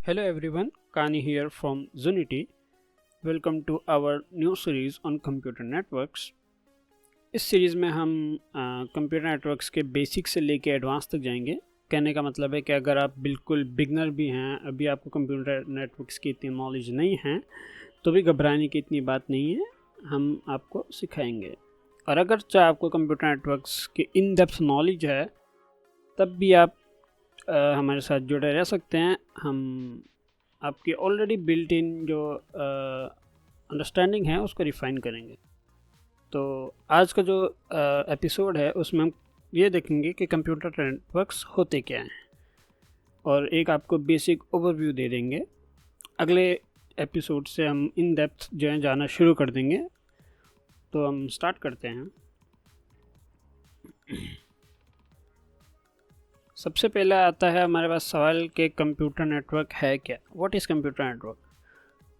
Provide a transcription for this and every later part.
Hello everyone, Kani here from Zunity. Welcome to our new series on computer networks. इस series में हम computer networks के basic से लेके एडवांस तक जाएंगे. कहने का मतलब है कि अगर आप बिल्कुल बिगनर भी हैं, अभी आपको कंप्यूटर नेटवर्क्स की इतनी नॉलेज नहीं है, तो भी घबराने की इतनी बात नहीं है, हम आपको सिखाएंगे. और अगर चाहे आपको कंप्यूटर नेटवर्क्स की इन डेप्थ नॉलेज है, तब भी आप हमारे साथ जुड़े रह सकते हैं. हम आपकी ऑलरेडी बिल्ट इन जो अंडरस्टैंडिंग है उसको रिफ़ाइन करेंगे. तो आज का जो एपिसोड है उसमें हम ये देखेंगे कि कंप्यूटर नेटवर्क्स होते क्या हैं और एक आपको बेसिक ओवरव्यू दे देंगे. अगले एपिसोड से हम इन डेप्थ जो है जाना शुरू कर देंगे. तो हम स्टार्ट करते हैं. सबसे पहले आता है हमारे पास सवाल कि कंप्यूटर नेटवर्क है क्या. What is computer network.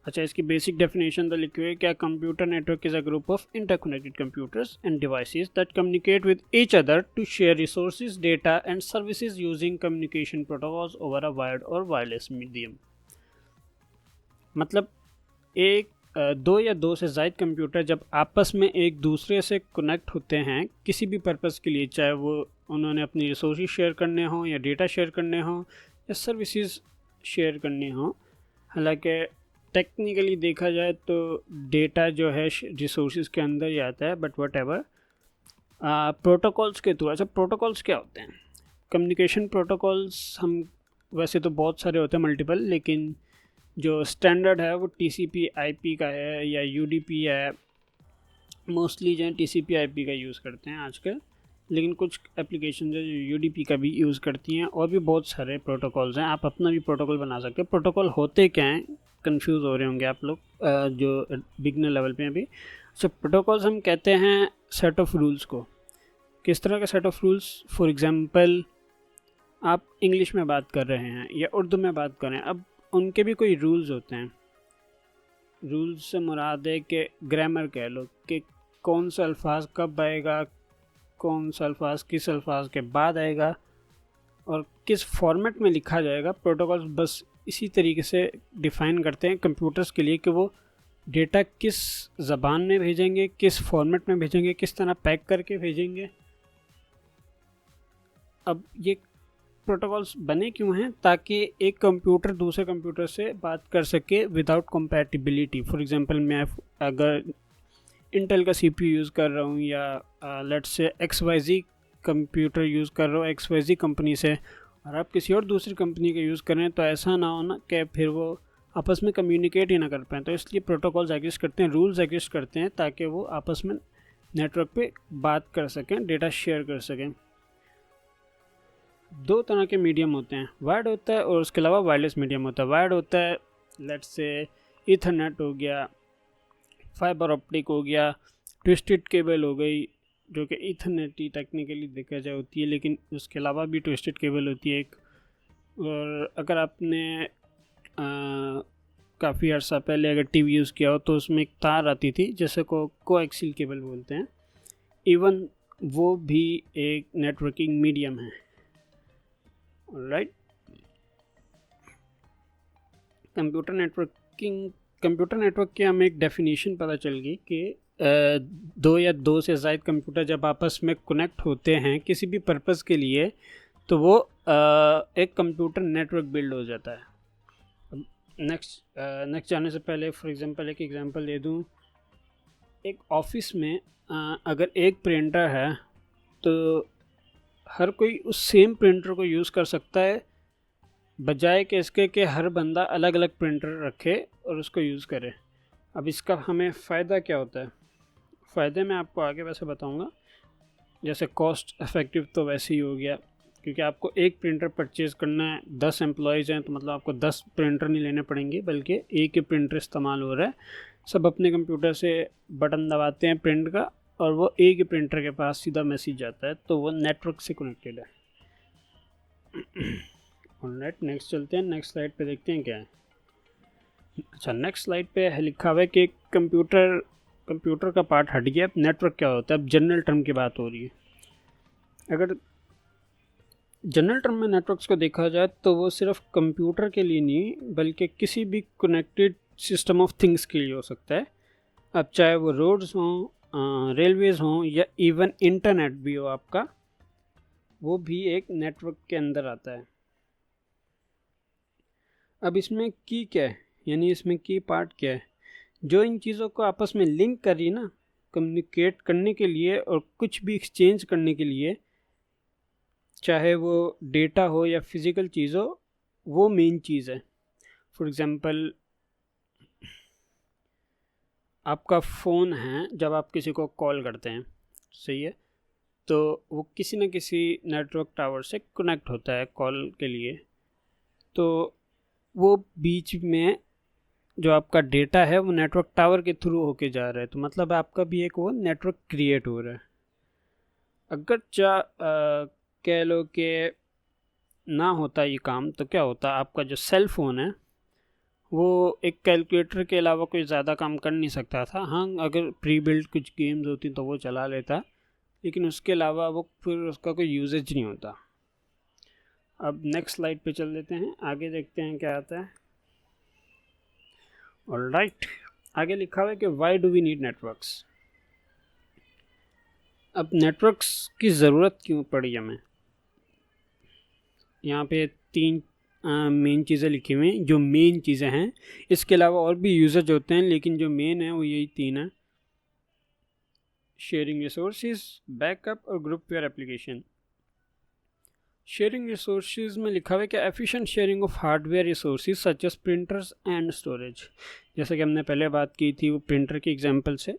अच्छा, इसकी बेसिक डेफिनेशन तो लिखी हुई है. क्या computer network is a group of interconnected computers and devices that communicate with each other to share resources, data and services using communication protocols over a wired और wireless medium. मतलब एक दो या दो से ज़ायद कंप्यूटर जब आपस में एक दूसरे से कनेक्ट होते हैं किसी भी पर्पज़ के लिए, चाहे वो उन्होंने अपनी रिसोर्सेज शेयर करने हों या डेटा शेयर करने हों या सर्विसेज शेयर करनी हों. हालांकि टेक्निकली देखा जाए तो डेटा जो है रिसोर्सेज के अंदर ही आता है, बट वट एवर प्रोटोकॉल्स के थ्रू. अच्छा, प्रोटोकॉल्स क्या होते हैं? कम्युनिकेशन प्रोटोकॉल्स हम वैसे तो बहुत सारे होते हैं, मल्टीपल, लेकिन जो स्टैंडर्ड है वो TCP IP का है या UDP है. मोस्टली जो है TCP IP का यूज़ करते हैं आजकल, लेकिन कुछ एप्लीकेशन जो UDP का भी यूज़ करती हैं. और भी बहुत सारे प्रोटोकॉल्स हैं, आप अपना भी प्रोटोकॉल बना सकते हैं. प्रोटोकॉल होते क्या हैं, कंफ्यूज हो रहे होंगे आप लोग जो बिगनर लेवल पे अभी. सो प्रोटोकॉल्स हम कहते हैं सेट ऑफ रूल्स को. किस तरह का set of rules? For example, आप इंग्लिश में बात कर रहे हैं या उर्दू में बात कर रहे हैं, अब उनके भी कोई रूल्स होते हैं. रूल्स से मुराद है कि ग्रामर कह लो कि कौन सा अल्फाज कब आएगा, कौन सा अल्फाज किस अल्फाज के बाद आएगा और किस फॉर्मेट में लिखा जाएगा. प्रोटोकॉल्स बस इसी तरीके से डिफ़ाइन करते हैं कंप्यूटर्स के लिए कि वो डेटा किस ज़बान में भेजेंगे, किस फॉर्मेट में भेजेंगे, किस तरह पैक करके भेजेंगे. अब ये प्रोटोकॉल्स बने क्यों हैं? ताकि एक कंप्यूटर दूसरे कंप्यूटर से बात कर सके विदाउट कंपैटिबिलिटी. फॉर एग्जांपल, मैं अगर इंटेल का CPU यूज़ कर रहा हूँ या let's say XYZ computer use कर रहा हूँ XYZ कंपनी से, और आप किसी और दूसरी कंपनी का यूज़ कर रहे हैं, तो ऐसा ना हो ना कि फिर वो आपस में कम्युनिकेट ही ना कर पाएँ. तो इसलिए प्रोटोकॉल्स एग्जिस्ट करते हैं, रूल्स एग्जिस्ट करते हैं, ताकि वो आपस में नेटवर्क पे बात कर सकें, डेटा शेयर कर सकें. दो तरह के मीडियम होते हैं, वायर्ड होता है और उसके अलावा वायरलेस मीडियम होता है. वायर्ड होता है लेट्स से ईथरनेट हो गया, फाइबर ऑप्टिक हो गया, ट्विस्टेड केबल हो गई, जो कि ईथरनेट ही टेक्निकली देखा जाए होती है, लेकिन उसके अलावा भी ट्विस्टेड केबल होती है एक. और अगर आपने काफ़ी अर्सा पहले अगर TV यूज़ किया हो तो उसमें एक तार आती थी जैसे को कोएक्सियल केबल बोलते हैं. इवन वो भी एक नेटवर्किंग मीडियम है. राइट. कंप्यूटर नेटवर्क की हमें एक डेफिनेशन पता चल गई कि दो या दो से ज़ायद कंप्यूटर जब आपस में कनेक्ट होते हैं किसी भी पर्पज़ के लिए, तो वो एक कंप्यूटर नेटवर्क बिल्ड हो जाता है. नेक्स्ट जाने से पहले फॉर एग्जांपल एक एग्जांपल दे दूँ. एक ऑफिस में अगर एक प्रिंटर है तो हर कोई उस सेम प्रिंटर को यूज़ कर सकता है, बजाय कि इसके कि हर बंदा अलग अलग प्रिंटर रखे और उसको यूज़ करे. अब इसका हमें फ़ायदा क्या होता है? फ़ायदे मैं आपको आगे वैसे बताऊंगा. जैसे कॉस्ट इफ़ेक्टिव तो वैसे ही हो गया, क्योंकि आपको एक प्रिंटर परचेज़ करना है, 10 एम्प्लॉयज़ हैं, तो मतलब आपको 10 प्रिंटर नहीं लेने पड़ेंगे, बल्कि एक ही प्रिंटर इस्तेमाल हो रहा है. सब अपने कंप्यूटर से बटन दबाते हैं प्रिंट का और वो एक ही प्रिंटर के पास सीधा मैसेज जाता है, तो वो नेटवर्क से कनेक्टेड है. ऑलराइट, नेक्स्ट चलते हैं. नेक्स्ट स्लाइड पे देखते हैं क्या है. अच्छा, नेक्स्ट स्लाइड पे लिखा हुआ है कि कंप्यूटर का पार्ट हट गया, अब नेटवर्क क्या होता है. अब जनरल टर्म की बात हो रही है. अगर जनरल टर्म में नेटवर्क्स को देखा जाए तो वो सिर्फ कंप्यूटर के लिए नहीं बल्कि किसी भी कनेक्टेड सिस्टम ऑफ थिंग्स के लिए हो सकता है। अब चाहे वो रोड्स हों, रेलवेज़ हों या इवन इंटरनेट भी हो आपका, वो भी एक नेटवर्क के अंदर आता है। अब इसमें की क्या है, यानी इसमें की पार्ट क्या है, जो इन चीज़ों को आपस में लिंक कर रही ना कम्युनिकेट करने के लिए और कुछ भी एक्सचेंज करने के लिए, चाहे वो डेटा हो या फिज़िकल चीज़ हो, वो मेन चीज़ है। फॉर एग्ज़ाम्पल आपका फ़ोन है, जब आप किसी को कॉल करते हैं, सही है, तो वो किसी न किसी नेटवर्क टावर से कनेक्ट होता है कॉल के लिए। तो वो बीच में जो आपका डेटा है वो नेटवर्क टावर के थ्रू होके जा रहा है, तो मतलब आपका भी एक वो नेटवर्क क्रिएट हो रहा है। अगर कह लो कि ना होता ये काम, तो क्या होता, आपका जो सेल फ़ोन है वो एक कैलकुलेटर के अलावा कोई ज़्यादा काम कर नहीं सकता था। हाँ, अगर प्री बिल्ड कुछ गेम्स होती तो वो चला लेता, लेकिन उसके अलावा वो फिर उसका कोई यूजेज नहीं होता। अब नेक्स्ट स्लाइड पे चल देते हैं, आगे देखते हैं क्या आता है। ऑलराइट, आगे लिखा हुआ है कि why do we need networks. अब नेटवर्क्स की ज़रूरत क्यों पड़ी हमें, यहाँ पे 3 मेन चीज़ें लिखी हुई हैं, जो मेन चीज़ें हैं। इसके अलावा और भी यूजेज होते हैं, लेकिन जो मेन है वो यही 3 है: शेयरिंग रिसोर्सेज, बैकअप और groupware application. Sharing resources में लिखा हुआ है कि efficient sharing of hardware resources such as printers and storage. जैसे कि हमने पहले बात की थी वो प्रिंटर की एग्जांपल से,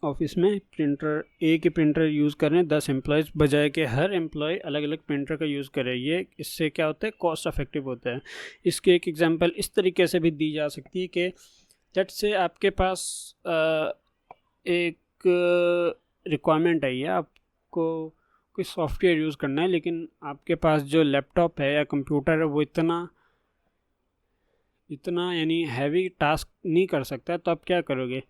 ऑफिस में प्रिंटर, एक ही प्रिंटर यूज़ कर रहे हैं 10 एम्प्लॉयज़, बजाय कि हर एम्प्लॉय अलग अलग प्रिंटर का यूज़ करे। ये इससे क्या होता है, कॉस्ट इफेक्टिव होता है। इसकी एक एग्जांपल इस तरीके से भी दी जा सकती है कि जट से आपके पास एक रिक्वायरमेंट आई है, आपको कोई सॉफ्टवेयर यूज़ करना है, लेकिन आपके पास जो लैपटॉप है या कंप्यूटर है वो इतना यानी हैवी टास्क नहीं कर सकता, तो आप क्या करोगे,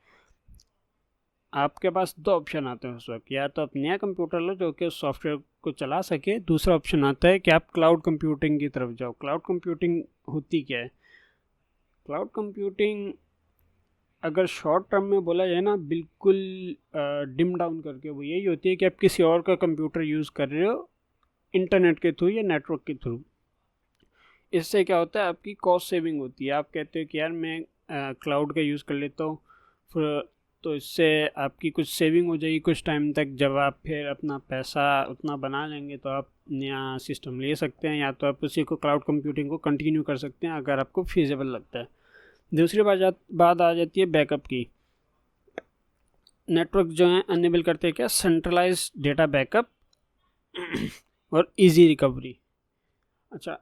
आपके पास 2 ऑप्शन आते हैं उस वक्त। या तो आप नया कंप्यूटर लो जो कि उस सॉफ्टवेयर को चला सके, दूसरा ऑप्शन आता है कि आप क्लाउड कंप्यूटिंग की तरफ जाओ। क्लाउड कंप्यूटिंग होती क्या है, क्लाउड कंप्यूटिंग अगर शॉर्ट टर्म में बोला जाए ना, बिल्कुल डिम डाउन करके, वो यही होती है कि आप किसी और का कंप्यूटर यूज़ कर रहे हो इंटरनेट के थ्रू या नेटवर्क के थ्रू। इससे क्या होता है, आपकी कॉस्ट सेविंग होती है। आप कहते हो कि यार मैं क्लाउड का यूज़ कर लेता हूँ, फिर तो इससे आपकी कुछ सेविंग हो जाएगी कुछ टाइम तक। जब आप फिर अपना पैसा उतना बना लेंगे तो आप नया सिस्टम ले सकते हैं, या तो आप उसी को क्लाउड कंप्यूटिंग को कंटिन्यू कर सकते हैं अगर आपको फीजेबल लगता है। दूसरी बात आ जाती है बैकअप की। नेटवर्क जो है अनेबल करते हैं क्या, सेंट्रलाइज डेटा बैकअप और इजी रिकवरी। अच्छा,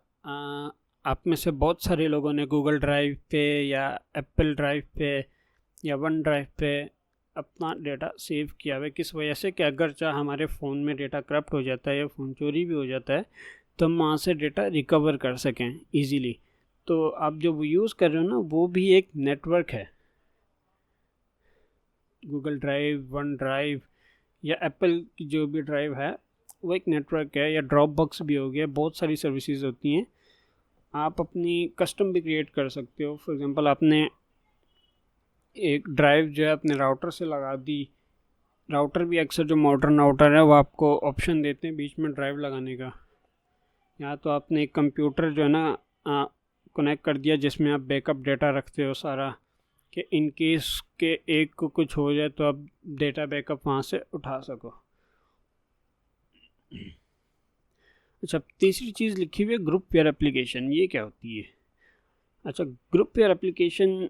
आप में से बहुत सारे लोगों ने गूगल ड्राइव पे या एप्पल ड्राइव पे या वन ड्राइव पे अपना डेटा सेव किया हुआ है। किस वजह से कि अगर चाहे हमारे फ़ोन में डेटा करप्ट हो जाता है या फ़ोन चोरी भी हो जाता है तो हम वहाँ से डेटा रिकवर कर सकें ईजीली। तो आप जो वो यूज़ कर रहे हो ना, वो भी एक नेटवर्क है। गूगल ड्राइव, वन ड्राइव या एप्पल की जो भी ड्राइव है वो एक नेटवर्क है, या ड्रॉप बॉक्स भी हो गया। बहुत सारी सर्विसेज होती हैं, आप अपनी कस्टम भी क्रिएट कर सकते हो। फॉर एग्जांपल आपने एक ड्राइव जो है अपने राउटर से लगा दी। राउटर भी अक्सर जो मॉडर्न राउटर है वो आपको ऑप्शन देते हैं बीच में ड्राइव लगाने का। या तो आपने एक कंप्यूटर जो है ना कनेक्ट कर दिया जिसमें आप बैकअप डेटा रखते हो सारा, कि इन केस के एक को कुछ हो जाए तो आप डेटा बैकअप वहाँ से उठा सको। अच्छा, तीसरी चीज़ लिखी हुई है ग्रुप पेयर एप्लीकेशन। ये क्या होती है? अच्छा, ग्रुप पेयर एप्लीकेशन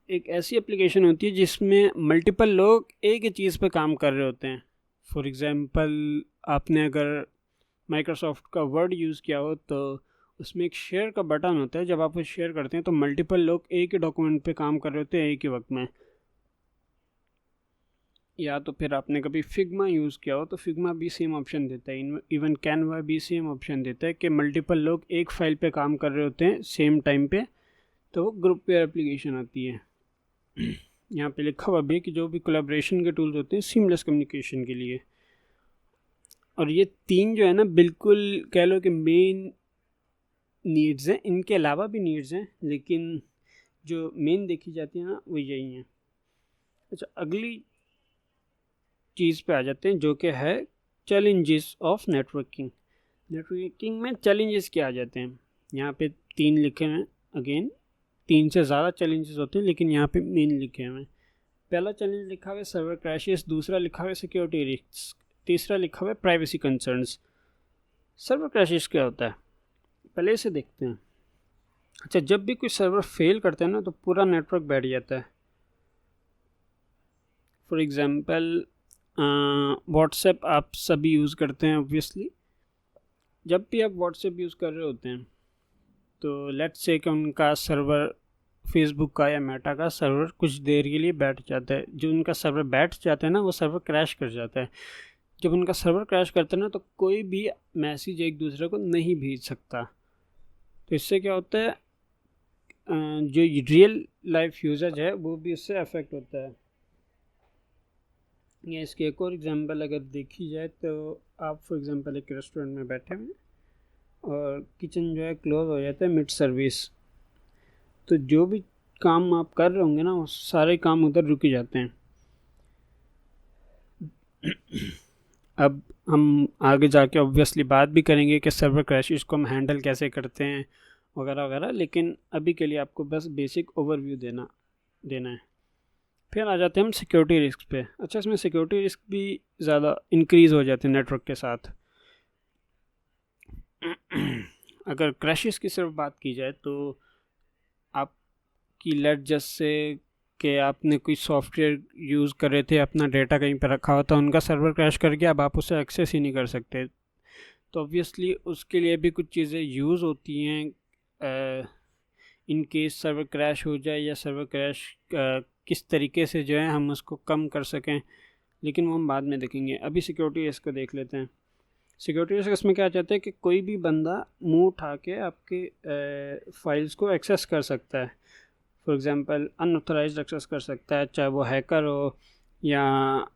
एक ऐसी एप्लीकेशन होती है जिसमें मल्टीपल लोग एक ही चीज़ पे काम कर रहे होते हैं। फॉर एग्ज़ाम्पल, आपने अगर माइक्रोसॉफ्ट का वर्ड यूज़ किया हो तो उसमें एक शेयर का बटन होता है। जब आप उसे शेयर करते हैं तो मल्टीपल लोग एक ही डॉक्यूमेंट पे काम कर रहे होते हैं एक ही वक्त में। या तो फिर आपने कभी फिग्मा यूज़ किया हो तो फिग्मा भी सेम ऑप्शन देता है, इवन कैनवा भी सेम ऑप्शन देता है कि मल्टीपल लोग एक फ़ाइल पे काम कर रहे होते हैं सेम टाइम पे, तो वो ग्रुप पेयर एप्लीकेशन आती है। यहाँ पे लिखा हुआ भी है कि जो भी कोलैबोरेशन के टूल्स होते हैं सीमलेस कम्युनिकेशन के लिए। और ये तीन जो है ना बिल्कुल कह लो कि मेन नीड्स हैं, इनके अलावा भी नीड्स हैं लेकिन जो मेन देखी जाती है ना वो यही है। अच्छा, अगली चीज़ पे आ जाते हैं जो कि है चैलेंजेस ऑफ नेटवर्किंग। नेटवर्किंग में चैलेंजेस क्या आ जाते हैं, यहाँ पे तीन लिखे हैं। अगेन तीन से ज़्यादा चैलेंजेस होते हैं लेकिन यहाँ पे मेन लिखे हुए हैं। पहला चैलेंज लिखा हुआ है सर्वर क्रैशेस, दूसरा लिखा हुआ है सिक्योरिटी रिस्क, तीसरा लिखा हुआ है प्राइवेसी कंसर्न्स। सर्वर क्रैशेस क्या होता है पहले इसे देखते हैं। अच्छा, जब भी कोई सर्वर फेल करता है ना तो पूरा नेटवर्क बैठ जाता है। फॉर एग्ज़ाम्पल व्हाट्सएप आप सभी यूज़ करते हैं ऑब्वियसली। जब भी आप व्हाट्सएप यूज़ कर रहे होते हैं तो लेट्स से कि उनका सर्वर फेसबुक का या मेटा का सर्वर कुछ देर के लिए बैठ जाता है। जो उनका सर्वर बैठ जाता है ना वो सर्वर क्रैश कर जाता है। जब उनका सर्वर क्रैश करता है ना तो कोई भी मैसेज एक दूसरे को नहीं भेज सकता। तो इससे क्या होता है, जो रियल लाइफ यूजर्स है वो भी इससे अफेक्ट होता है। या इसके एक और एग्जांपल अगर देखी जाए तो आप फॉर एग्जांपल एक रेस्टोरेंट में बैठे हैं और किचन जो है क्लोज हो जाता है मिड सर्विस, तो जो भी काम आप कर रहे होंगे ना वो सारे काम उधर रुक जाते हैं। अब हम आगे जाके ऑब्वियसली बात भी करेंगे कि सर्वर क्रैशेस को हम हैंडल कैसे करते हैं वगैरह वगैरह, लेकिन अभी के लिए आपको बस बेसिक ओवरव्यू देना है। फिर आ जाते हैं हम सिक्योरिटी रिस्क पे। अच्छा, इसमें सिक्योरिटी रिस्क भी ज़्यादा इंक्रीज़ हो जाते हैं नेटवर्क के साथ। अगर क्रैशेस की सिर्फ बात की जाए तो आपकी लेट जैसे कि आपने कोई सॉफ्टवेयर यूज़ कर रहे थे, अपना डेटा कहीं पर रखा हुआ था, उनका सर्वर क्रैश कर गया, अब आप उसे एक्सेस ही नहीं कर सकते। तो ऑब्वियसली उसके लिए भी कुछ चीज़ें यूज़ होती हैं इन केस सर्वर क्रैश हो जाए या सर्वर क्रैश किस तरीके से जो है हम उसको कम कर सकें, लेकिन वो हम बाद में देखेंगे। अभी सिक्योरिटी रिस्क को देख लेते हैं। सिक्योरिटी रिस्क इसमें क्या चाहते हैं कि कोई भी बंदा मुंह उठा के आपके फाइल्स को एक्सेस कर सकता है। फॉर एग्ज़ाम्पल अनऑथराइज्ड एक्सेस कर सकता है, चाहे वो हैकर हो या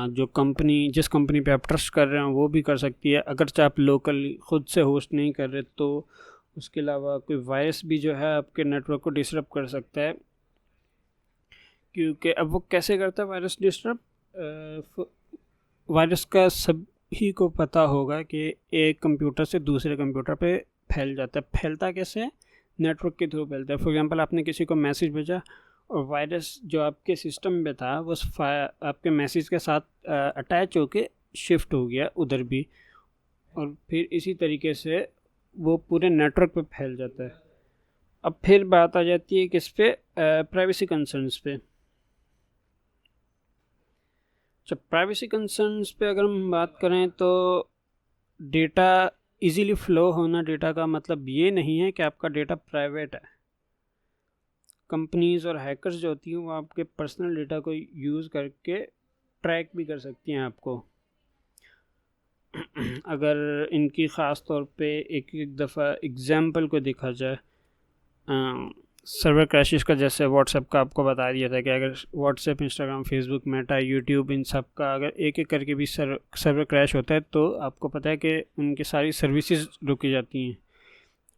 जो कंपनी जिस कंपनी पे आप ट्रस्ट कर रहे हो वो भी कर सकती है। अगर चाहे आप लोकल ख़ुद से होस्ट नहीं कर रहे तो उसके अलावा कोई वायरस भी जो है आपके नेटवर्क को डिस्टर्ब कर सकता है। क्योंकि अब वो कैसे करता है वायरस डिस्टर्ब, वायरस का सभी को पता होगा कि एक कंप्यूटर से दूसरे कंप्यूटर पे फैल जाता है। फैलता कैसे है? नेटवर्क के थ्रू फैलता है। फॉर एग्जांपल आपने किसी को मैसेज भेजा और वायरस जो आपके सिस्टम में था वो आपके मैसेज के साथ अटैच होके शिफ्ट हो गया उधर भी, और फिर इसी तरीके से वो पूरे नेटवर्क पे फैल जाता है। अब फिर बात आ जाती है किस पे, प्राइवेसी कंसर्न्स पे। जब प्राइवेसी कंसर्न्स पे अगर हम बात करें तो डेटा इजीली फ़्लो होना, डेटा का मतलब ये नहीं है कि आपका डेटा प्राइवेट है। कंपनीज़ और हैकर्स जो होती हैं वो आपके पर्सनल डेटा को यूज़ करके ट्रैक भी कर सकती हैं आपको। अगर इनकी ख़ास तौर पे एक दफ़ा एग्ज़ाम्पल को देखा जाए सर्वर क्रैशेस का, जैसे व्हाट्सएप का आपको बता दिया था कि अगर WhatsApp, Instagram, Facebook, Meta, YouTube, इन सब का अगर एक एक करके भी सर्वर क्रैश होता है तो आपको पता है कि उनकी सारी सर्विसेज रुकी जाती हैं।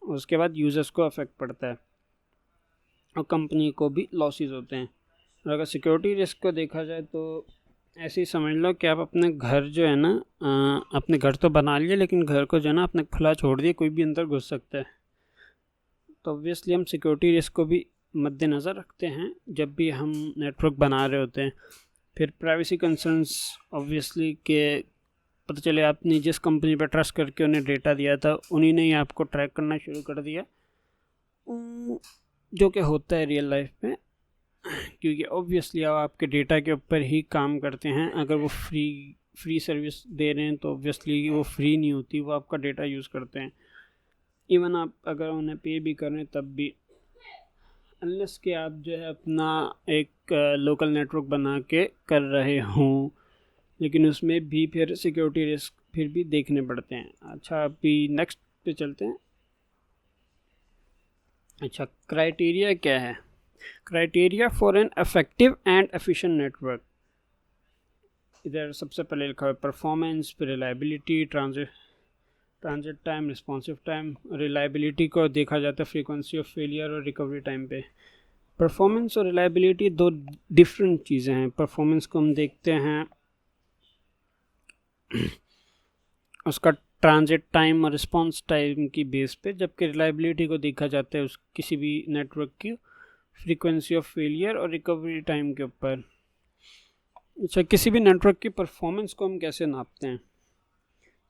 उसके बाद यूज़र्स को अफेक्ट पड़ता है और कंपनी को भी लॉसेस होते हैं। और अगर सिक्योरिटी रिस्क को देखा जाए तो ऐसे ही समझ लो कि आप अपने घर जो है ना, अपने घर तो बना लिए लेकिन घर को जो है ना अपने खुला छोड़ दिए, कोई भी अंदर घुस सकता है। तो ऑब्वियसली हम सिक्योरिटी रिस्क को भी मद्देनज़र रखते हैं जब भी हम नेटवर्क बना रहे होते हैं। फिर प्राइवेसी कंसर्न्स, ऑब्वियसली के पता चले आपने जिस कंपनी पर ट्रस्ट करके उन्हें डेटा दिया था उन्हीं ने ही आपको ट्रैक करना शुरू कर दिया, जो कि होता है रियल लाइफ में, क्योंकि ऑब्वियसली आप आपके डेटा के ऊपर ही काम करते हैं। अगर वो फ्री सर्विस दे रहे हैं तो ऑब्वियसली वो फ्री नहीं होती, वो आपका डेटा यूज़ करते हैं। इवन आप अगर उन्हें पे भी कर रहे हैं तब भी, अनलेस कि आप जो है अपना एक लोकल नेटवर्क बना के कर रहे हों, लेकिन उसमें भी फिर सिक्योरिटी रिस्क फिर भी देखने पड़ते हैं। अच्छा, अभी नेक्स्ट पे चलते हैं। अच्छा, क्राइटेरिया क्या है? Criteria for an effective and efficient network. इधर सबसे पहले लिखा हुआ है परफॉर्मेंस, फिर reliability, transit time, responsive time. Reliability को देखा जाता है फ्रीक्वेंसी ऑफ फेलियर और रिकवरी टाइम पे। परफॉर्मेंस और रिलायबिलिटी दो डिफरेंट चीज़ें हैं। परफॉर्मेंस को हम देखते हैं उसका ट्रांजिट टाइम और रिस्पॉन्स टाइम की बेस पे, जबकि रिलायबिलिटी को देखा जाता है उस किसी भी नेटवर्क की फ्रीक्वेंसी ऑफ फेलियर और रिकवरी टाइम के ऊपर। अच्छा, किसी भी नेटवर्क की परफॉर्मेंस को हम कैसे नापते हैं?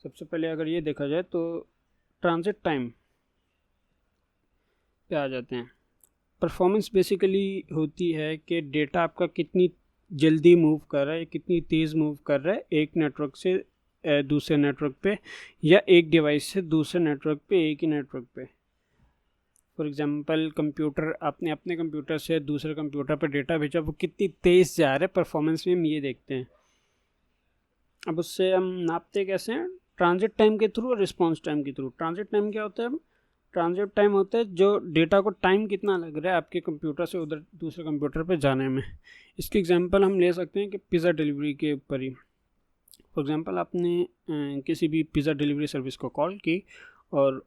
सबसे पहले अगर ये देखा जाए तो ट्रांजिट टाइम पे आ जाते हैं। परफॉर्मेंस बेसिकली होती है कि डेटा आपका कितनी जल्दी मूव कर रहा है, कितनी तेज़ मूव कर रहा है एक नेटवर्क से दूसरे नेटवर्क पे, या एक डिवाइस से दूसरे नेटवर्क पे, एक ही नेटवर्क पे। फॉर एग्जांपल कंप्यूटर, आपने अपने कंप्यूटर से दूसरे कंप्यूटर पर डेटा भेजा, वो कितनी तेज़ जा रहा है परफॉर्मेंस में हम ये देखते हैं। अब उससे हम नापते कैसे हैं? ट्रांजिट टाइम के थ्रू और रिस्पॉन्स टाइम के थ्रू। ट्रांजिट टाइम क्या होता है? ट्रांजिट टाइम होता है जो डेटा को टाइम कितना लग रहा है आपके कंप्यूटर से उधर दूसरे कंप्यूटर पे जाने में। इसकी एग्जांपल हम ले सकते हैं कि पिज़्ज़ा डिलीवरी के ऊपर ही। फॉर एग्जांपल आपने किसी भी पिज़्ज़ा डिलीवरी सर्विस को कॉल की और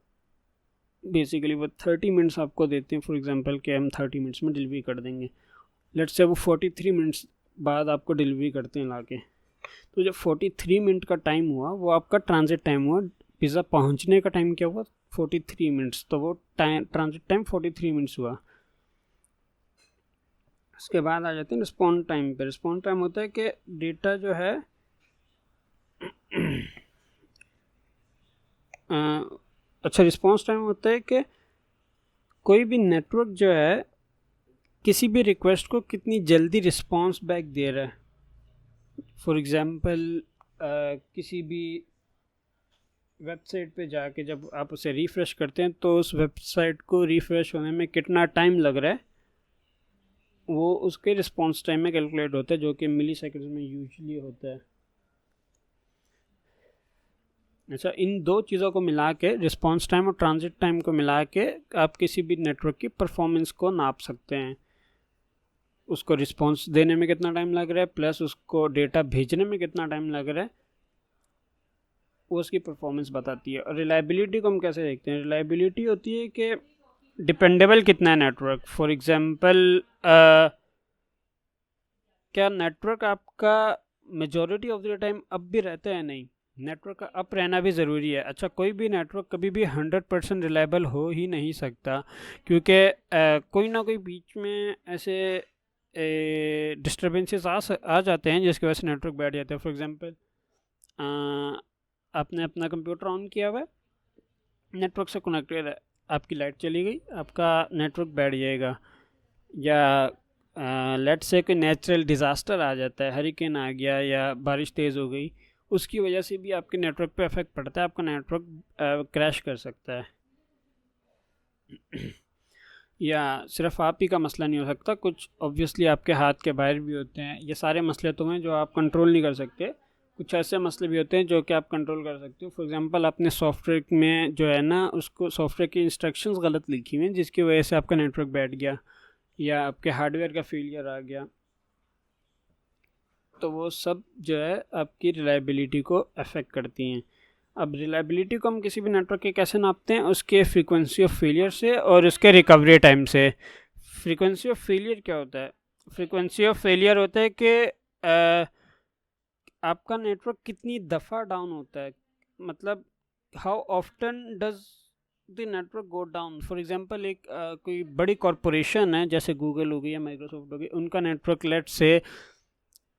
बेसिकली वो 30 मिनट्स आपको देते हैं। फॉर एग्जांपल कि हम 30 मिनट्स में डिलीवरी कर देंगे। लेट्स से वो 43 मिनट्स बाद आपको डिलीवरी करते हैं लाके। तो जब 43 मिनट का टाइम हुआ वो आपका ट्रांजिट टाइम हुआ। पिज़्ज़ा पहुंचने का टाइम क्या हुआ? 43 मिनट्स। तो वो ट्रांजिट टाइम 43 मिनट्स हुआ। उसके बाद आ जाते हैं रिस्पॉन्स टाइम पे। रिस्पॉन्स टाइम होता है कि डेटा जो है अच्छा, रिस्पॉन्स टाइम होता है कि कोई भी नेटवर्क जो है किसी भी रिक्वेस्ट को कितनी जल्दी रिस्पॉन्स बैक दे रहा है। फॉर एग्जांपल किसी भी वेबसाइट पे जाके जब आप उसे रिफ़्रेश करते हैं तो उस वेबसाइट को रिफ़्रेश होने में कितना टाइम लग रहा है वो उसके रिस्पॉन्स टाइम में कैलकुलेट होता है, जो कि मिली सेकेंड्स में यूजुअली होता है। अच्छा, इन दो चीज़ों को मिला के, रिस्पॉन्स टाइम और ट्रांजिट टाइम को मिला के, आप किसी भी नेटवर्क की परफॉर्मेंस को नाप सकते हैं। उसको रिस्पॉन्स देने में कितना टाइम लग रहा है प्लस उसको डेटा भेजने में कितना टाइम लग रहा है, वो उसकी परफॉर्मेंस बताती है। और रिलायबिलिटी को हम कैसे देखते हैं? रिलायबिलिटी होती है कि डिपेंडेबल कितना है नेटवर्क। फॉर एग्जांपल क्या नेटवर्क आपका majority of the time up भी रहता है? नहीं, नेटवर्क का अप रहना भी ज़रूरी है। अच्छा, कोई भी नेटवर्क कभी भी 100% रिलायबल हो ही नहीं सकता, क्योंकि कोई ना कोई बीच में ऐसे डिस्टर्बेंसेस आ जाते हैं जिसकी वजह से नेटवर्क बैठ जाता है। फॉर एग्जांपल आपने अपना कंप्यूटर ऑन किया हुआ है, नेटवर्क से कनेक्टेड है, आपकी लाइट चली गई, आपका नेटवर्क बैठ जाएगा। या लेट्स से कोई नेचुरल डिज़ास्टर आ जाता है, हरिकेन आ गया या बारिश तेज़ हो गई, उसकी वजह से भी आपके नेटवर्क पे इफेक्ट पड़ता है, आपका नेटवर्क क्रैश कर सकता है। या सिर्फ आप ही का मसला नहीं हो सकता, कुछ ऑब्वियसली आपके हाथ के बाहर भी होते हैं। ये सारे मसले तो हैं जो आप कंट्रोल नहीं कर सकते, कुछ ऐसे मसले भी होते हैं जो कि आप कंट्रोल कर सकते हो। फॉर एग्जांपल आपने सॉफ्टवेयर में जो है ना, उसको सॉफ्टवेयर की इंस्ट्रक्शंस गलत लिखी हुई हैं जिसकी वजह से आपका नेटवर्क बैठ गया या आपके हार्डवेयर का फेलियर आ गया, तो वो सब जो है आपकी रिलायबिलिटी को अफेक्ट करती हैं। अब रिलायबिलिटी को हम किसी भी नेटवर्क के कैसे नापते हैं? उसके फ्रीक्वेंसी ऑफ फेलियर से और उसके रिकवरी टाइम से। फ्रीक्वेंसी ऑफ फेलियर क्या होता है? फ्रीक्वेंसी ऑफ फेलियर होता है कि आपका नेटवर्क कितनी दफ़ा डाउन होता है, मतलब how often does the network go down. For example एक कोई बड़ी कॉरपोरेशन है जैसे गूगल हो गई या माइक्रोसॉफ्ट हो गई, उनका नेटवर्क लेट से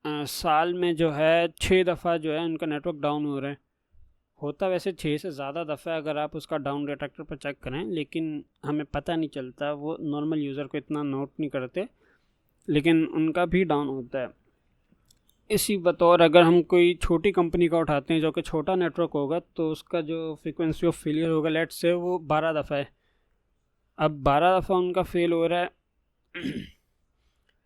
साल में जो है 6 दफ़ा जो है उनका नेटवर्क डाउन हो रहा है। होता वैसे 6 से ज़्यादा दफ़ा अगर आप उसका डाउन डिटेक्टर पर चेक करें, लेकिन हमें पता नहीं चलता, वो नॉर्मल यूज़र को इतना नोट नहीं करते, लेकिन उनका भी डाउन होता है। इसी बतौर अगर हम कोई छोटी कंपनी का उठाते हैं जो कि छोटा नेटवर्क होगा, तो उसका जो फ्रीक्वेंसी ऑफ फेलियर होगा लेट से वो 12 दफ़ा है। अब 12 दफ़ा उनका फेल हो रहा है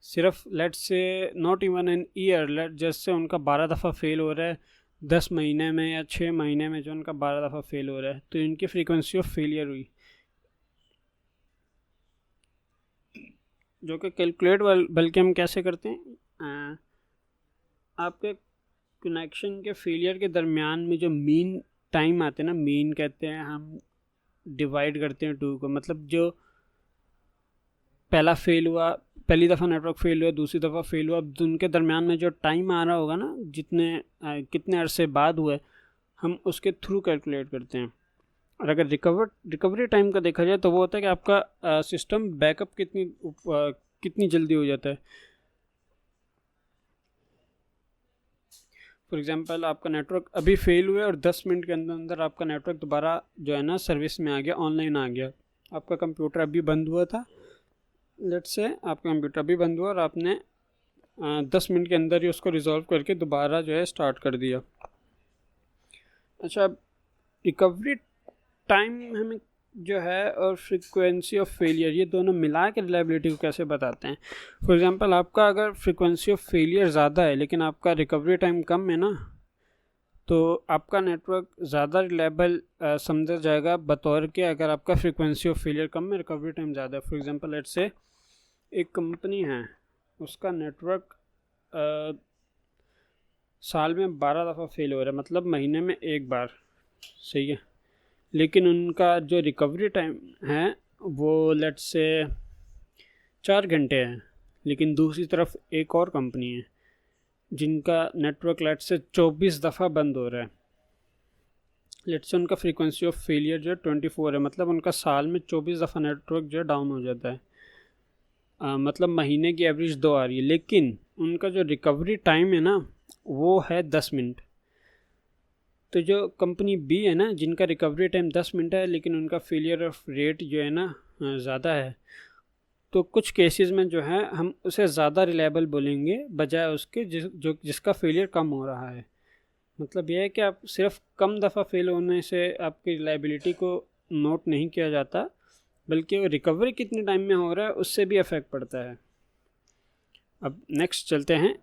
सिर्फ लेट से not even an year, late जैसे उनका 12 दफ़ा फेल हो रहा है 10 महीने में या 6 महीने में, जो उनका 12 दफ़ा फेल हो रहा है, तो इनकी फ्रीक्वेंसी ऑफ फेलियर हुई, जो कि कैलकुलेट बल्कि हम कैसे करते हैं, आपके कनेक्शन के फेलियर के दरमियान में जो मीन टाइम आते हैं ना, मीन कहते हैं, हम डिवाइड करते हैं 2 को, मतलब जो पहला फेल हुआ, पहली दफ़ा नेटवर्क फेल हुआ, दूसरी दफ़ा फेल हुआ, अब उनके दरमियान में जो टाइम आ रहा होगा ना, कितने अरसे बाद हुए, हम उसके थ्रू कैलकुलेट करते हैं। और अगर रिकवरी टाइम का देखा जाए तो वो होता है कि आपका सिस्टम बैकअप कितनी जल्दी हो जाता है। फॉर एग्जांपल आपका नेटवर्क अभी फेल हुआ और 10 मिनट के अंदर अंदर आपका नेटवर्क दोबारा जो है ना सर्विस में आ गया, ऑनलाइन आ गया। आपका कंप्यूटर अभी बंद हुआ था, लेट्स से आपका कंप्यूटर अभी बंद हुआ और आपने 10 मिनट के अंदर ही उसको रिजॉल्व करके दोबारा जो है स्टार्ट कर दिया। अच्छा, रिकवरी टाइम हमें जो है और फ्रीक्वेंसी ऑफ फेलियर, ये दोनों मिला के रिलायबिलिटी को कैसे बताते हैं। फॉर एग्जांपल आपका अगर फ्रीक्वेंसी ऑफ फेलियर ज़्यादा है लेकिन आपका रिकवरी टाइम कम है ना, तो आपका नेटवर्क ज़्यादा रिलायबल समझा जाएगा बतौर के अगर आपका फ्रीक्वेंसी ऑफ फेलियर कम है, रिकवरी टाइम ज़्यादा है। फॉर एग्जांपल लेट्स से एक कंपनी है, उसका नेटवर्क साल में 12 दफ़ा फेल हो रहा है, मतलब महीने में 1 बार, सही है, लेकिन उनका जो रिकवरी टाइम है वो लेट्स से 4 घंटे है। लेकिन दूसरी तरफ एक और कंपनी है जिनका नेटवर्क लेट्स से 24 दफ़ा बंद हो रहा है, लेट्स से उनका फ्रीक्वेंसी ऑफ फेलियर जो है 24 है, मतलब उनका साल में 24 दफ़ा नेटवर्क जो है डाउन हो जाता है। मतलब महीने की एवरेज 2 आ रही है, लेकिन उनका जो रिकवरी टाइम है ना वो है 10 मिनट। तो जो कंपनी बी है ना, जिनका रिकवरी टाइम 10 मिनट है लेकिन उनका फेलियर ऑफ रेट जो है ना ज़्यादा है, तो कुछ केसेस में जो है हम उसे ज़्यादा रिलायबल बोलेंगे बजाय उसके जिसका फेलियर कम हो रहा है। मतलब यह है कि आप सिर्फ कम दफ़ा फेल होने से आपकी रिलायबिलिटी को नोट नहीं किया जाता, बल्कि रिकवरी कितने टाइम में हो रहा है उससे भी अफेक्ट पड़ता है। अब नेक्स्ट चलते हैं।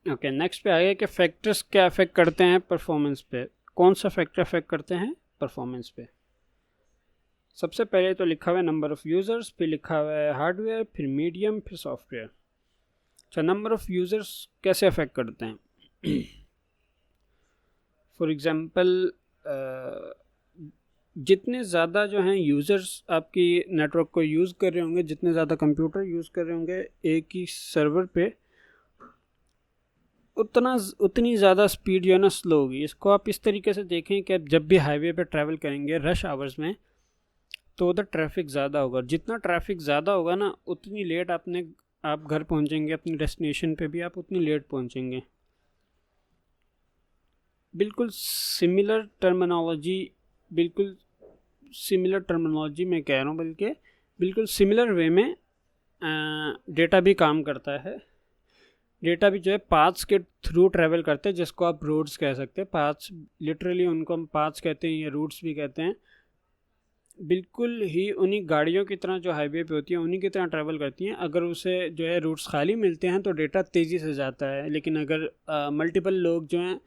ओके, नेक्स्ट पे आ गया कि फैक्टर्स क्या अफेक्ट करते हैं परफॉर्मेंस पे। कौन सा फैक्टर अफेक्ट करते हैं परफॉर्मेंस पे? सबसे पहले तो लिखा हुआ है नंबर ऑफ़ यूज़र्स, फिर लिखा हुआ है हार्डवेयर, फिर मीडियम, फिर सॉफ्टवेयर। अच्छा, नंबर ऑफ़ यूज़र्स कैसे अफेक्ट करते हैं? फॉर एग्ज़ाम्पल जितने ज़्यादा जो हैं यूज़र्स आपकी नेटवर्क को यूज़ कर रहे होंगे, जितने ज़्यादा कंप्यूटर यूज़ कर रहे होंगे एक ही सर्वर पे, उतनी ज़्यादा स्पीड जो है ना स्लो होगी। इसको आप इस तरीके से देखें कि आप जब भी हाईवे पे ट्रैवल करेंगे रश आवर्स में, तो उधर ट्रैफिक ज़्यादा होगा। जितना ट्रैफिक ज़्यादा होगा ना, उतनी लेट आप घर पहुंचेंगे, अपनी डेस्टिनेशन पे भी आप उतनी लेट पहुंचेंगे। बिल्कुल सिमिलर टर्मिनोलॉजी मैं कह रहा हूँ, बल्कि बिल्कुल सिमिलर वे में डेटा भी काम करता है। डेटा भी जो है पाथ्स के थ्रू ट्रैवल करते हैं, जिसको आप रोड्स कह सकते हैं। पाथ्स लिटरली उनको हम पाथ्स कहते हैं या रूट्स भी कहते हैं। बिल्कुल ही उन्हीं गाड़ियों की तरह जो हाईवे पे होती हैं उन्हीं की तरह ट्रैवल करती हैं। अगर उसे जो है रूट्स खाली मिलते हैं तो डेटा तेज़ी से जाता है, लेकिन अगर मल्टीपल लोग जो हैं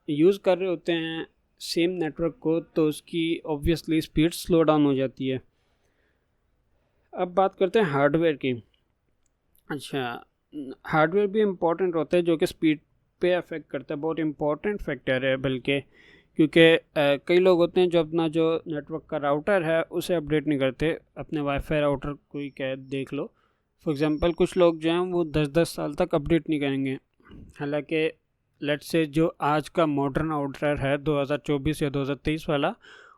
यूज़ कर रहे होते हैं सेम नेटवर्क को, तो उसकी ऑब्वियसली स्पीड स्लो डाउन हो जाती है। अब बात करते हैं हार्डवेयर की। अच्छा, हार्डवेयर भी इम्पोर्टेंट होता है जो कि स्पीड पे अफेक्ट करता है, बहुत इम्पोर्टेंट फैक्टर है बल्कि, क्योंकि कई लोग होते हैं जो अपना जो नेटवर्क का राउटर है उसे अपडेट नहीं करते। अपने वाईफाई राउटर कोई कह देख लो, फॉर एग्जांपल कुछ लोग जो हैं वो 10-10 साल तक अपडेट नहीं करेंगे। हालांकि लेट्स से जो आज का मॉडर्न राउटर है 2024 या 2023 वाला,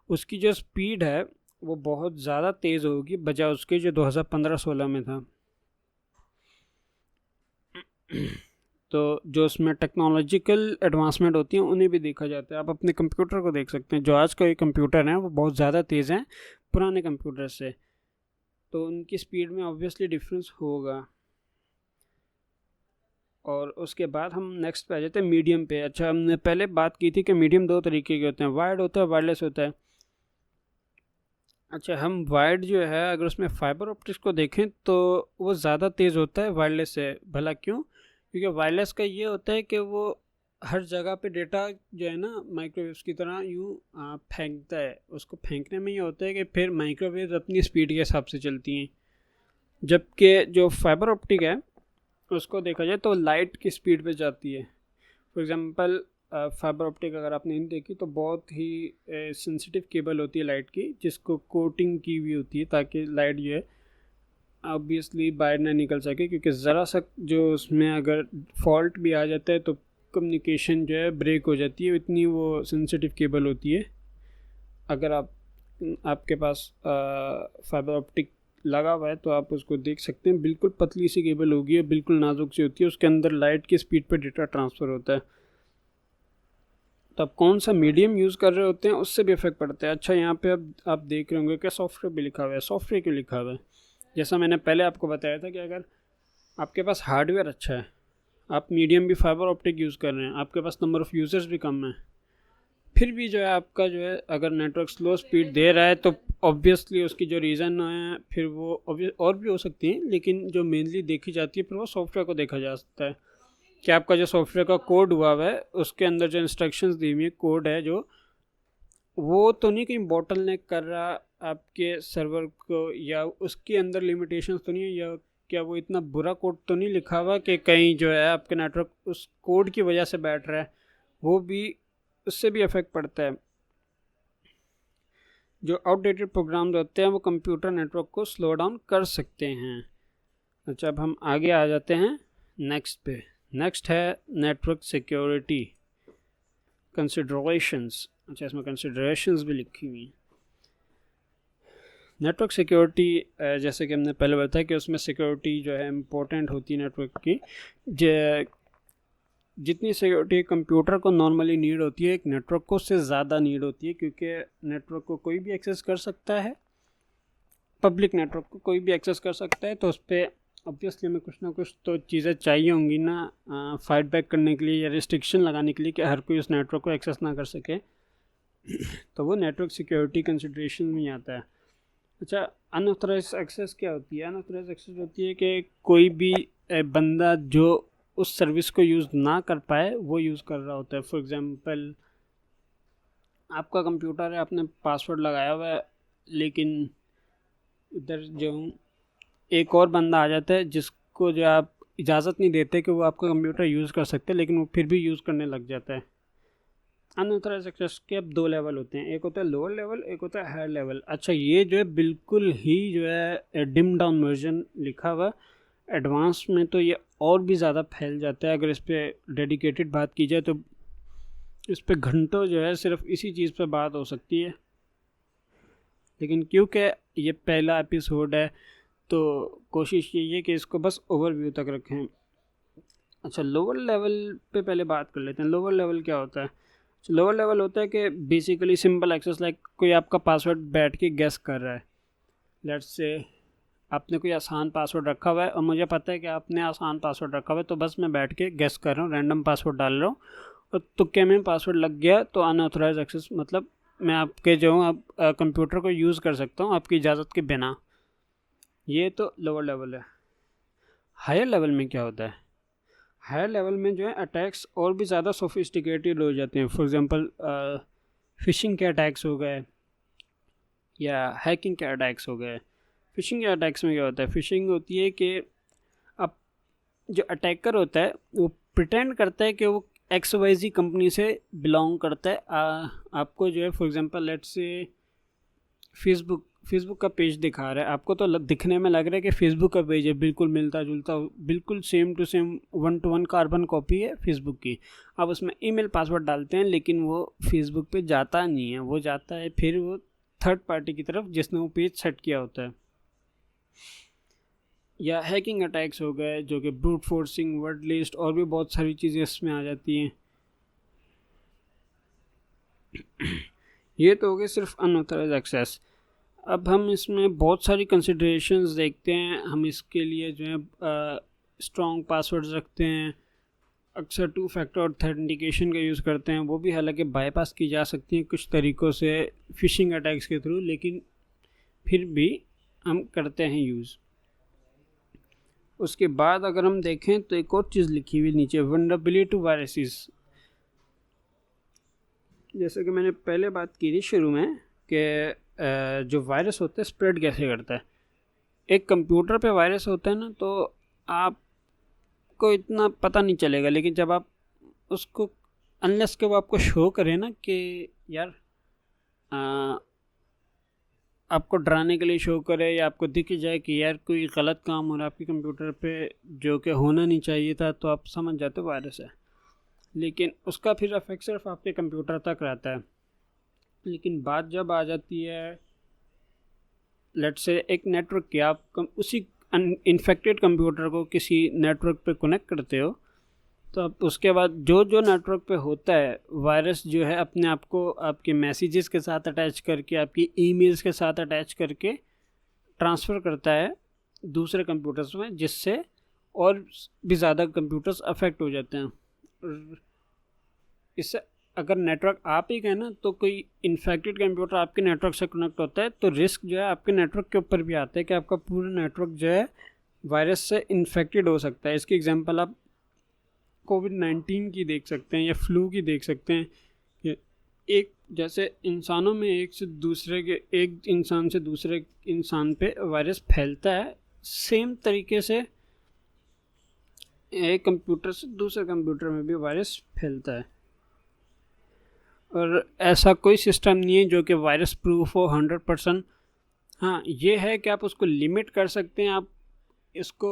उसकी जो स्पीड है वो बहुत ज़्यादा तेज़ होगी बजाय उसके जो 2015-16 में था। तो जो उसमें टेक्नोलॉजिकल एडवांसमेंट होती हैं उन्हें भी देखा जाता है। आप अपने कंप्यूटर को देख सकते हैं, जो आज का ये कंप्यूटर है वो बहुत ज़्यादा तेज़ हैं पुराने कंप्यूटर से, तो उनकी स्पीड में ऑब्वियसली डिफरेंस होगा। और उसके बाद हम नेक्स्ट पे आ जाते हैं मीडियम पे। अच्छा, हमने पहले बात की थी कि मीडियम 2 तरीके के होते हैं, वायर्ड होता है, वायरलेस होता है। अच्छा, हम वायर्ड जो है अगर उसमें फाइबर ऑप्टिक्स को देखें तो वो ज़्यादा तेज़ होता है वायरलेस से। भला क्यों? क्योंकि वायरलेस का ये होता है कि वो हर जगह पे डेटा जो है ना माइक्रोवेव्स की तरह यूँ फेंकता है। उसको फेंकने में ये होता है कि फिर माइक्रोवेव्स अपनी स्पीड के हिसाब से चलती हैं, जबकि जो फाइबर ऑप्टिक है उसको देखा जाए तो लाइट की स्पीड पे जाती है। फॉर एग्जांपल फाइबर ऑप्टिक अगर आपने नहीं देखी तो बहुत ही सेंसिटिव केबल होती है लाइट की, जिसको कोटिंग की हुई होती है ताकि लाइट जो है ऑब्वियसली बाहर ना निकल सके, क्योंकि ज़रा सा जो उसमें अगर फॉल्ट भी आ जाता है तो कम्युनिकेशन जो है ब्रेक हो जाती है, इतनी वो सेंसिटिव केबल होती है। अगर आपके पास फाइबर ऑप्टिक लगा हुआ है तो आप उसको देख सकते हैं, बिल्कुल पतली सी केबल होगी, बिल्कुल नाजुक सी होती है, उसके अंदर लाइट की स्पीड पे डेटा ट्रांसफ़र होता है। तो आप कौन सा मीडियम यूज़ कर रहे होते हैं उससे भी इफेक्ट पड़ता है। अच्छा, यहाँ पे अब आप देख रहे होंगे कि सॉफ्टवेयर भी लिखा हुआ है। सॉफ्टवेयर क्यों लिखा हुआ है? जैसा मैंने पहले आपको बताया था कि अगर आपके पास हार्डवेयर अच्छा है, आप मीडियम भी फाइबर ऑप्टिक यूज़ कर रहे हैं, आपके पास नंबर ऑफ़ यूज़र्स भी कम है, फिर भी जो है आपका जो है अगर नेटवर्क स्लो स्पीड दे रहा है तो ऑब्वियसली उसकी जो रीज़न है फिर वो और भी हो सकती हैं, लेकिन जो मेनली देखी जाती है फिर वो सॉफ्टवेयर को देखा जा सकता है कि आपका जो सॉफ्टवेयर का कोड हुआ हुआ है उसके अंदर जो इंस्ट्रक्शंस दी हुई है, कोड है जो, वो तो नहीं कहीं बॉटल नेक कर रहा आपके सर्वर को, या उसके अंदर लिमिटेशंस तो नहीं है, या क्या वो इतना बुरा कोड तो नहीं लिखा हुआ कि कहीं जो है आपके नेटवर्क उस कोड की वजह से बैठ रहा है, वो भी उससे भी इफ़ेक्ट पड़ता है। जो आउटडेटेड प्रोग्राम्स होते हैं वो कंप्यूटर नेटवर्क को स्लो डाउन कर सकते हैं। अच्छा, अब हम आगे आ जाते हैं नेक्स्ट पे। नेक्स्ट है नेटवर्क सिक्योरिटी कंसिडरेशंस। अच्छा, इसमें कंसिडरेशंस भी लिखी हुई हैं। नेटवर्क सिक्योरिटी जैसे कि हमने पहले बताया कि उसमें सिक्योरिटी जो है इम्पोर्टेंट होती है नेटवर्क की। जितनी सिक्योरिटी कंप्यूटर को नॉर्मली नीड होती है, एक नेटवर्क को उससे ज़्यादा नीड होती है, क्योंकि नेटवर्क को कोई भी एक्सेस कर सकता है, पब्लिक नेटवर्क को कोई भी एक्सेस कर सकता है, तो उस पर ऑब्वियसली हमें कुछ ना कुछ तो चीज़ें चाहिए होंगी ना फाइट बैक करने के लिए या रिस्ट्रिक्शन लगाने के लिए कि हर कोई उस नेटवर्क को एक्सेस ना कर सके। तो वो नेटवर्क सिक्योरिटी कंसिडरेशन में आता है। अच्छा, अनऑथराइज एक्सेस क्या होती है? अनऑथराइज एक्सेस होती है कि कोई भी बंदा जो उस सर्विस को यूज़ ना कर पाए वो यूज़ कर रहा होता है। फॉर एग्ज़ाम्पल, आपका कंप्यूटर है, आपने पासवर्ड लगाया हुआ है, लेकिन इधर जो एक और बंदा आ जाता है जिसको जो आप इजाज़त नहीं देते कि वो आपका कंप्यूटर यूज़ कर सकते, लेकिन वो फिर भी यूज़ करने लग जाता है। अनऑथराइज एक्सेस के अब दो लेवल होते हैं, एक होता है लोअर लेवल, एक होता है हायर लेवल। अच्छा, ये जो है बिल्कुल ही जो है डिम डाउन वर्जन लिखा हुआ। एडवांस में तो ये और भी ज़्यादा फैल जाता है। अगर इस पर डेडिकेटेड बात की जाए तो इस पर घंटों जो है सिर्फ इसी चीज़ पर बात हो सकती है, लेकिन क्योंकि ये पहला एपिसोड है तो कोशिश यही है कि इसको बस ओवरव्यू तक रखें। अच्छा, लोअर लेवल पे पहले बात कर लेते हैं। लोअर लेवल क्या होता है? लोअर लेवल होता है कि बेसिकली सिंपल एक्सेस, लाइक कोई आपका पासवर्ड बैठ के गेस कर रहा है। लेट्स से आपने कोई आसान पासवर्ड रखा हुआ है और मुझे पता है कि आपने आसान पासवर्ड रखा हुआ है, तो बस मैं बैठ के गेस कर रहा हूँ, रैंडम पासवर्ड डाल रहा हूँ और तुक्के में पासवर्ड लग गया, तो अनऑथराइज एक्सेस मतलब मैं आपके जो हूँ कंप्यूटर को यूज़ कर सकता हूँ आपकी इजाज़त के बिना। ये तो लोअर लेवल है। हायर लेवल में क्या होता है? हायर लेवल में जो है अटैक्स और भी ज़्यादा सोफिस्टिकेटेड हो जाते हैं। फॉर एग्जांपल, फ़िशिंग के अटैक्स हो गए या हैकिंग के अटैक्स हो गए। फ़िशिंग के अटैक्स में क्या होता है? फ़िशिंग होती है कि अब जो अटैकर होता है वो प्रिटेंड करता है कि वो XYZ कंपनी से बिलोंग करता है। आपको जो है for example let's say Facebook का पेज दिखा रहा है, आपको तो दिखने में लग रहा है कि फेसबुक का पेज है, बिल्कुल मिलता जुलता, बिल्कुल same to same 1-to-1 carbon copy है फेसबुक की। आप उसमें ईमेल पासवर्ड डालते हैं, लेकिन वो फेसबुक पे जाता नहीं है, वो जाता है फिर वो थर्ड पार्टी की तरफ जिसने वो पेज सेट किया होता है। या हैकिंग अटैक्स हो गए जो कि ब्रूट फोर्सिंग, वर्ड लिस्ट और भी बहुत सारी चीज़ें इसमें आ जाती हैं। ये तो हो गए सिर्फ अनऑथराइज एक्सेस। अब हम इसमें बहुत सारी कंसिडरेशंस देखते हैं। हम इसके लिए जो है स्ट्रॉन्ग पासवर्ड्स रखते हैं, अक्सर 2 फैक्टर ऑथेंटिकेशन का यूज़ करते हैं, वो भी हालांकि बाईपास की जा सकती हैं कुछ तरीक़ों से फ़िशिंग अटैक्स के थ्रू, लेकिन फिर भी हम करते हैं यूज़। उसके बाद अगर हम देखें तो एक और चीज़ लिखी हुई नीचे, वल्नरेबिलिटी टू वायरसेस। जैसे कि मैंने पहले बात की थी शुरू में कि जो वायरस होता है स्प्रेड कैसे करता है। एक कंप्यूटर पे वायरस होता है ना, तो आप आपको इतना पता नहीं चलेगा, लेकिन जब आप उसको अनलेस के वो आपको शो करे ना कि यार आपको डराने के लिए शो करे या आपको दिख जाए कि यार कोई गलत काम हो रहा है आपके कंप्यूटर पे जो कि होना नहीं चाहिए था, तो आप समझ जाते हो वायरस है। लेकिन उसका फिर इफेक्ट सिर्फ आपके कंप्यूटर तक रहता है। लेकिन बात जब आ जाती है लेट्स से एक नेटवर्क की, आप उसी इन्फेक्टेड कंप्यूटर को किसी नेटवर्क पे कनेक्ट करते हो, तो अब उसके बाद जो जो नेटवर्क पे होता है वायरस जो है अपने आप को आपके मैसेजेस के साथ अटैच करके, आपकी ईमेल्स के साथ अटैच करके ट्रांसफ़र करता है दूसरे कंप्यूटर्स में, जिससे और भी ज़्यादा कंप्यूटर्स अफेक्ट हो जाते हैं। और इससे अगर नेटवर्क आप ही कहें ना, तो कोई इन्फेक्टेड कंप्यूटर आपके नेटवर्क से कनेक्ट होता है तो रिस्क जो है आपके नेटवर्क के ऊपर भी आता है कि आपका पूरा नेटवर्क जो है वायरस से इन्फेक्टेड हो सकता है। इसकी एग्जांपल आप कोविड-19 की देख सकते हैं या फ्लू की देख सकते हैं कि एक जैसे इंसानों में एक इंसान से दूसरे इंसान पे वायरस फैलता है, सेम तरीके से एक कंप्यूटर से दूसरे कंप्यूटर में भी वायरस फैलता है। और ऐसा कोई सिस्टम नहीं है जो कि वायरस प्रूफ हो 100%। हाँ, ये है कि आप उसको लिमिट कर सकते हैं, आप इसको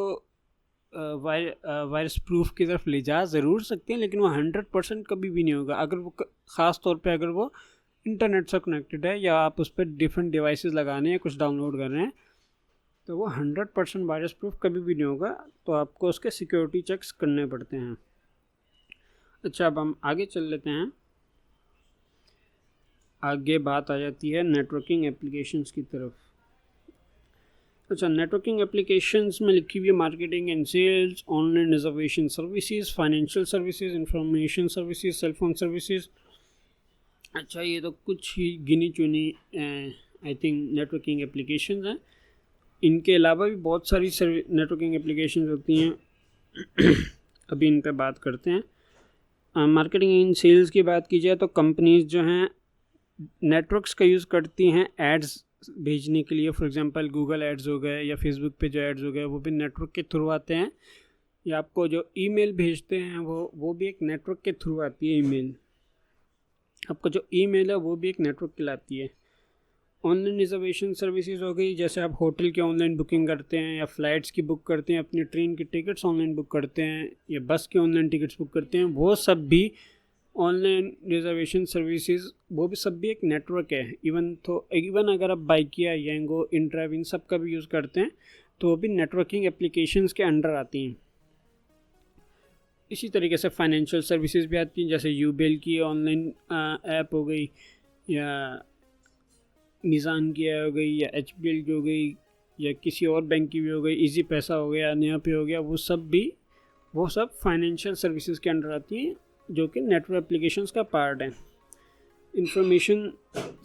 वायरस प्रूफ की तरफ ले जा ज़रूर सकते हैं, लेकिन वो 100% कभी भी नहीं होगा। अगर वो ख़ास तौर पे अगर वो इंटरनेट से कनेक्टेड है या आप उस पर डिफरेंट डिवाइसेस लगाने हैं, कुछ डाउनलोड कर रहे हैं, तो वो 100% वायरस प्रूफ कभी भी नहीं होगा। तो आपको उसके सिक्योरिटी चेक्स करने पड़ते हैं। अच्छा, अब हम आगे चल लेते हैं। आगे बात आ जाती है नेटवर्किंग एप्लीकेशंस की तरफ। अच्छा, नेटवर्किंग एप्लीकेशंस में लिखी हुई है marketing and sales, online reservation services, financial services, information services, cellphone services. अच्छा, ये तो कुछ ही गिनी चुनी आई थिंक नेटवर्किंग एप्लीकेशंस हैं। इनके अलावा भी बहुत सारी नेटवर्किंग एप्लीकेशंस होती हैं। अभी इन पे बात करते हैं। मार्केटिंग एंड सेल्स की बात की जाए तो कंपनीज जो हैं नेटवर्क्स का यूज़ करती हैं एड्स भेजने के लिए। फॉर एग्जांपल गूगल एड्स हो गए या फेसबुक पे जो एड्स हो गए, वो भी नेटवर्क के थ्रू आते हैं। या आपको जो ईमेल भेजते हैं वो भी एक नेटवर्क के थ्रू आती है ईमेल। आपको जो ईमेल है वो भी एक नेटवर्क कहलाती है। ऑनलाइन रिजर्वेशन सर्विसेज हो गई, जैसे आप होटल की ऑनलाइन बुकिंग करते हैं या फ़्लाइट्स की बुक करते हैं, अपनी ट्रेन की टिकट्स ऑनलाइन बुक करते हैं या बस की ऑनलाइन टिकट्स बुक करते हैं, वो सब भी ऑनलाइन रिजर्वेशन सर्विसेज, वो भी सब भी एक नेटवर्क है। इवन अगर आप बाइकिया, येंगो, इनड्राइव, इन सब का भी यूज़ करते हैं तो वो भी नेटवर्किंग एप्लीकेशंस के अंडर आती हैं। इसी तरीके से फाइनेंशियल सर्विसेज भी आती हैं, जैसे यूबेल की ऑनलाइन ऐप हो गई या निज़ान की हो गई या एचबीएल की हो गई या किसी और बैंक की भी हो गई, इजी पैसा हो गया, नया पे हो गया, वो सब फाइनेंशियल सर्विसेज के अंडर आती हैं जो कि नेटवर्क एप्लीकेशंस का पार्ट है। इंफॉर्मेशन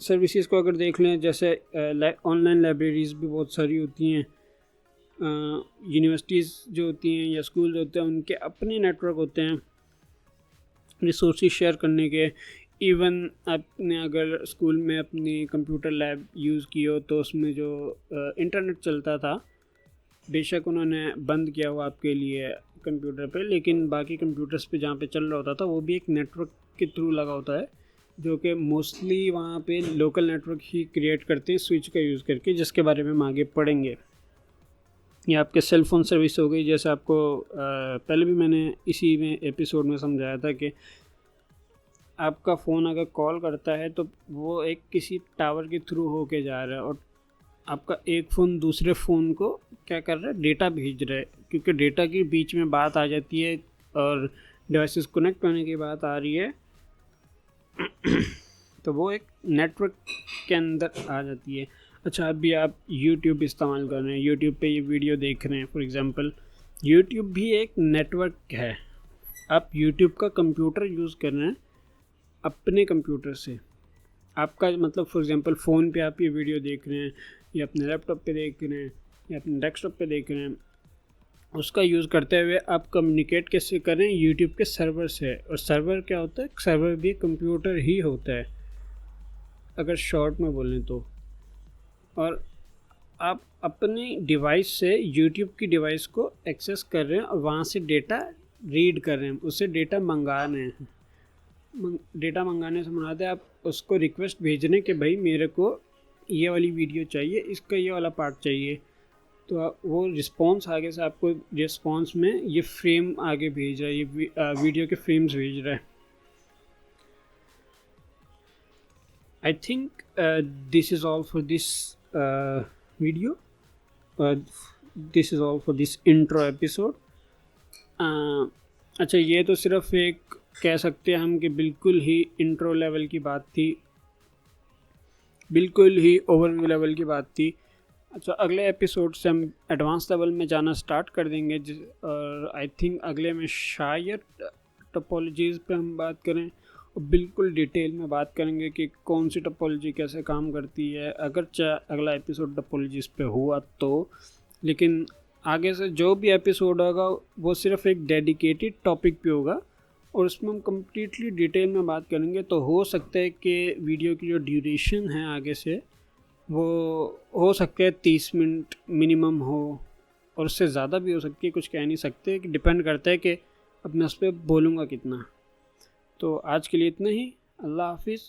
सर्विसेज को अगर देख लें, जैसे ऑनलाइन लाइब्रेरीज़ भी बहुत सारी होती हैं। यूनिवर्सिटीज़ जो होती हैं या स्कूल जो होते हैं उनके अपने नेटवर्क होते हैं रिसोर्सेज शेयर करने के। इवन आपने अगर स्कूल में अपनी कंप्यूटर लैब यूज़ की हो तो उसमें जो इंटरनेट चलता था, बेशक उन्होंने बंद किया हुआ आपके लिए कंप्यूटर पे, लेकिन बाकी कंप्यूटर्स पे जहाँ पे चल रहा होता था वो भी एक नेटवर्क के थ्रू लगा होता है, जो कि मोस्टली वहाँ पे लोकल नेटवर्क ही क्रिएट करते हैं स्विच का यूज़ करके, जिसके बारे में हम आगे पढ़ेंगे। ये आपके सेल फ़ोन सर्विस हो गई, जैसे आपको पहले भी मैंने इसी में एपिसोड में समझाया था कि आपका फ़ोन अगर कॉल करता है तो वो एक किसी टावर के थ्रू होके जा रहा है और आपका एक फ़ोन दूसरे फ़ोन को क्या कर रहा है, डेटा भेज रहा है। क्योंकि डेटा के बीच में बात आ जाती है और डिवाइसेस कनेक्ट होने की बात आ रही है तो वो एक नेटवर्क के अंदर आ जाती है। अच्छा, अभी आप YouTube इस्तेमाल कर रहे हैं, YouTube पे ये वीडियो देख रहे हैं फॉर एग्ज़ाम्पल, YouTube भी एक नेटवर्क है। आप YouTube का कंप्यूटर यूज़ कर रहे हैं अपने कंप्यूटर से, आपका मतलब फॉर एग्ज़ाम्पल फ़ोन पे आप ये वीडियो देख रहे हैं या अपने लैपटॉप पे देख रहे हैं या अपने डेस्कटॉप पे देख रहे हैं, उसका यूज़ करते हुए आप कम्युनिकेट कैसे करें यूट्यूब के सर्वर से। और सर्वर क्या होता है, सर्वर भी कंप्यूटर ही होता है अगर शॉर्ट में बोलें तो। और आप अपनी डिवाइस से यूट्यूब की डिवाइस को एक्सेस कर रहे हैं और वहाँ से डेटा रीड कर रहे हैं, उससे डेटा मंगा रहे हैं। डेटा मंगाने से मुराद है आप उसको रिक्वेस्ट भेज रहे हैं कि भाई मेरे को ये वाली वीडियो चाहिए, इसका ये वाला पार्ट चाहिए, तो वो रिस्पॉन्स आगे से आपको रिस्पॉन्स में ये फ्रेम आगे भेज रहा है, ये वीडियो के फ्रेम्स भेज रहा है। I think this is all for this video, this is all for this intro episode. अच्छा, ये तो सिर्फ एक कह सकते हैं हम कि बिल्कुल ही इंट्रो लेवल की बात थी, बिल्कुल ही ओवरव्यू लेवल की बात थी। अच्छा, अगले एपिसोड से हम एडवांस लेवल में जाना स्टार्ट कर देंगे, और आई थिंक अगले में शायद टोपोलॉजीज़ पे हम बात करें और बिल्कुल डिटेल में बात करेंगे कि कौन सी टोपोलॉजी कैसे काम करती है, अगर अगला एपिसोड टोपोलॉजीज़ पे हुआ तो। लेकिन आगे से जो भी एपिसोड होगा वो सिर्फ एक डेडिकेटेड टॉपिक पे होगा और उसमें हम कम्प्लीटली डिटेल में बात करेंगे। तो हो सकता है कि वीडियो की जो ड्यूरेशन है आगे से वो हो सकता है 30 मिनट मिनिमम हो, और उससे ज़्यादा भी हो सकती है, कुछ कह नहीं सकते, कि डिपेंड करता है कि अब मैं उस पर बोलूँगा कितना। तो आज के लिए इतना ही। अल्लाह हाफिज़।